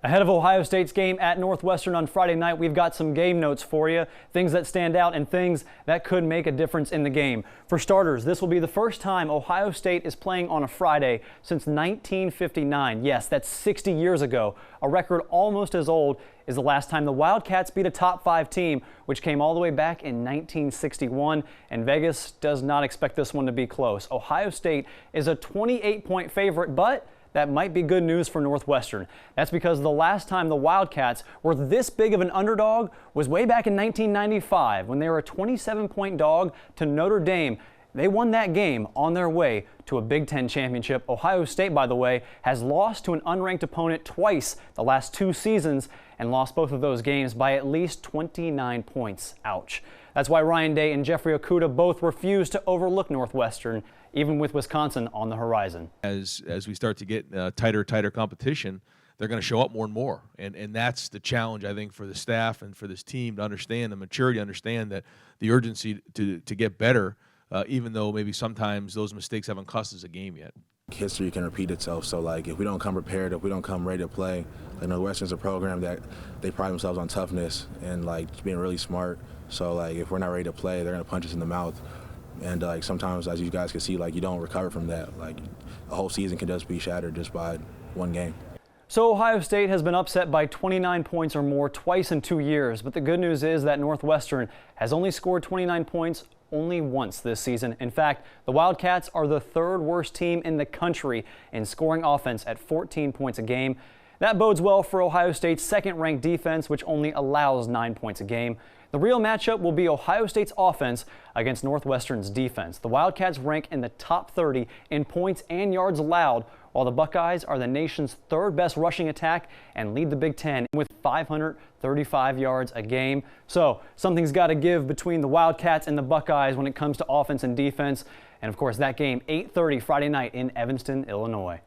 Ahead of Ohio State's game at Northwestern on Friday night, we've got some game notes for you, things that stand out and things that could make a difference in the game. For starters, this will be the first time Ohio State is playing on a Friday since 1959. Yes, that's 60 years ago, a record almost as old as the last time the Wildcats beat a top 5 team, which came all the way back in 1961, and Vegas does not expect this one to be close. Ohio State is a 28-point favorite, but that might be good news for Northwestern. That's because the last time the Wildcats were this big of an underdog was way back in 1995 when they were a 27-point dog to Notre Dame. They won that game on their way to a Big Ten championship. Ohio State, by the way, has lost to an unranked opponent twice the last 2 seasons and lost both of those games by at least 29 points. Ouch. That's why Ryan Day and Jeffrey Okudah both refuse to overlook Northwestern, even with Wisconsin on the horizon. As we start to get tighter competition, they're going to show up more and more. And that's the challenge, I think, for the staff and for this team to understand, the maturity to understand that the urgency to get better, even though maybe sometimes those mistakes haven't cost us a game yet. History can repeat itself, so if we don't come prepared, if we don't come ready to play, Northwestern's a program that they pride themselves on toughness and being really smart. So if we're not ready to play, they're going to punch us in the mouth. And sometimes, as you guys can see, you don't recover from that. A whole season can just be shattered just by one game. So Ohio State has been upset by 29 points or more twice in 2 years, but the good news is that Northwestern has only scored 29 points only once this season. In fact, the Wildcats are the 3rd worst team in the country in scoring offense at 14 points a game. That bodes well for Ohio State's 2nd-ranked defense, which only allows 9 points a game. The real matchup will be Ohio State's offense against Northwestern's defense. The Wildcats rank in the top 30 in points and yards allowed, while the Buckeyes are the nation's 3rd best rushing attack and lead the Big Ten with 535 yards a game. So something's got to give between the Wildcats and the Buckeyes when it comes to offense and defense. And of course, that game 8:30 Friday night in Evanston, Illinois.